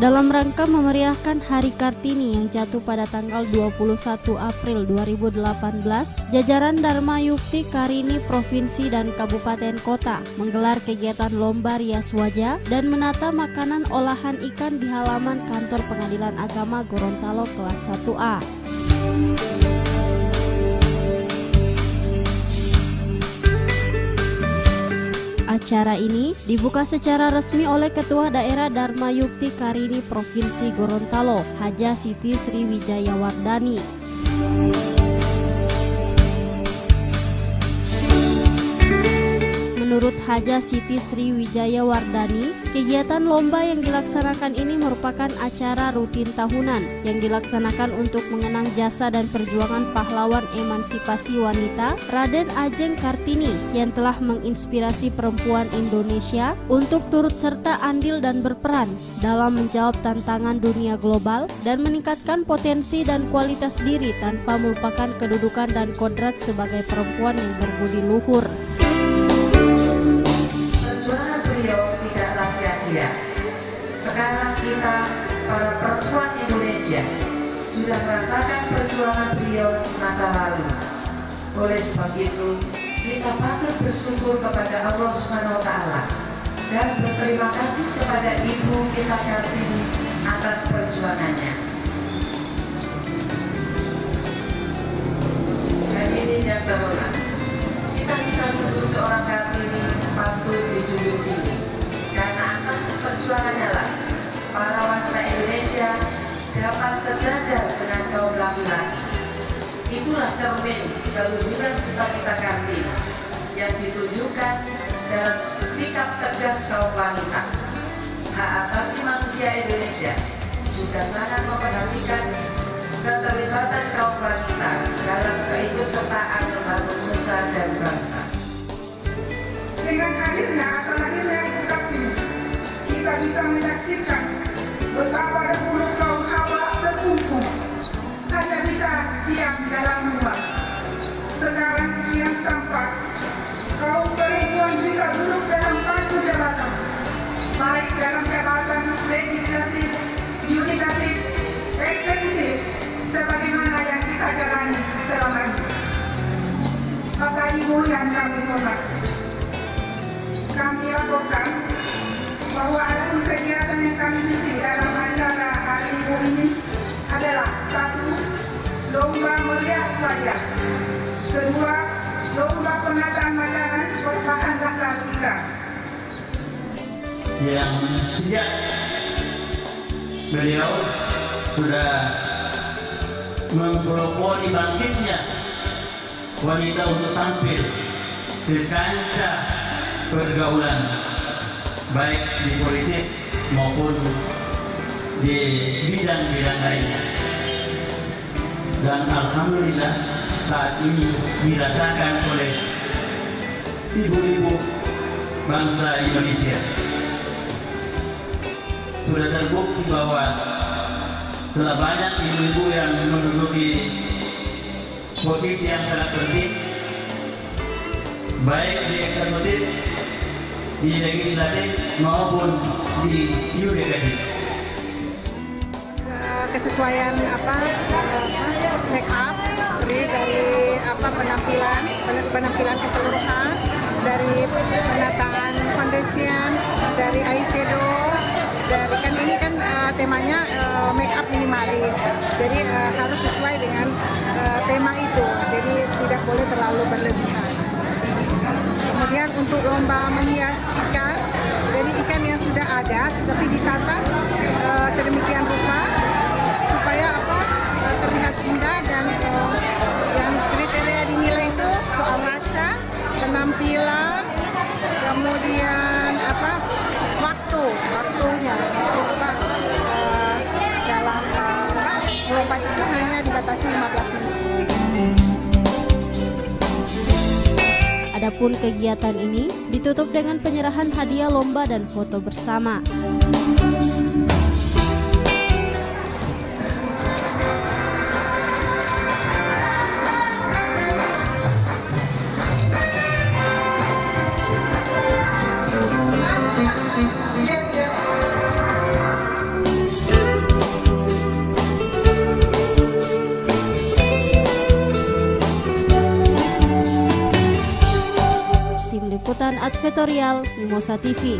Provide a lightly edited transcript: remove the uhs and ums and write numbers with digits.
Dalam rangka memeriahkan Hari Kartini yang jatuh pada tanggal 21 April 2018, jajaran Dharma Yukti Karini Provinsi dan Kabupaten Kota menggelar kegiatan lomba rias wajah dan menata makanan olahan ikan di halaman kantor Pengadilan Agama Gorontalo kelas 1A. Acara ini dibuka secara resmi oleh Ketua Daerah Dharma Yukti Karini Provinsi Gorontalo, Haja Siti Sri Wijayawardani. Menurut Haja Siti Sri Wijayawardani, kegiatan lomba yang dilaksanakan ini merupakan acara rutin tahunan yang dilaksanakan untuk mengenang jasa dan perjuangan pahlawan emansipasi wanita Raden Ajeng Kartini yang telah menginspirasi perempuan Indonesia untuk turut serta andil dan berperan dalam menjawab tantangan dunia global dan meningkatkan potensi dan kualitas diri tanpa melupakan kedudukan dan kodrat sebagai perempuan yang berbudi luhur. Sekarang kita, para perempuan Indonesia, sudah merasakan perjuangan beliau di masa lalu. Oleh sebab itu, kita patut bersyukur kepada Allah SWT dan berterima kasih kepada Ibu kita Kartini atas perjuangannya. Hadirin yang terhormat, cita-cita untuk seorang Kartini patut dijunjung tinggi. Karena atas perjuangannya lah para wanita Indonesia dapat sejajar dengan kaum laki-laki. Itulah cermin keluhuran cita-cita Kartini yang ditunjukkan dalam sikap tegas kaum wanita. Hak asasi manusia Indonesia juga sangat memperhatikan keterlibatan kaum wanita dalam keikutsertaan membangun nusa dan bangsa. Dengan hadirnya atau lahirnya Kartini, kita bisa menyaksikan betapa dahulu kaum Hawa terkungkung, hanya bisa diam dalam rumah. Sekarang yang tampak, kaum perempuan bisa duduk dalam pangku jabatan, baik dalam jabatan legislatif, yudikatif, eksekutif, sebagaimana yang kita jalani selama ini. Bapak Ibu yang kami hormati, kami laporkan bahwa ada kegiatan yang kami isi dalam acara hari Ibu ini adalah: 1. Lomba merias wajah. 2. Lomba penataan makanan berbahan dasar ikan. Yang sejak beliau sudah mempelopori bangkitnya wanita untuk tampil di kancah pergaulan, baik di politik maupun di bidang-bidang lainnya. Dan alhamdulillah saat ini dirasakan oleh ibu-ibu bangsa Indonesia. Sudah terbukti bahwa telah banyak ibu-ibu yang menduduki posisi yang sangat penting, baik di eksekutif, di legislatif maupun di yudikatif. Kesesuaian make up dari penampilan keseluruhan, dari penataan foundation, dari eyeshadow, dari ini kan temanya make up minimalis, jadi harus sesuai dengan tema itu, jadi tidak boleh terlalu berlebihan. Kemudian untuk lomba menghias ikan, jadi ikan yang sudah ada tapi ditata sedemikian rupa supaya terlihat indah, dan yang kriteria dinilai itu soal rasa, penampilan, kemudian waktunya dalam lomba itu hanya dibatasi 15 menit. Adapun kegiatan ini ditutup dengan penyerahan hadiah lomba dan foto bersama. Liputan Advertorial Mimosa TV.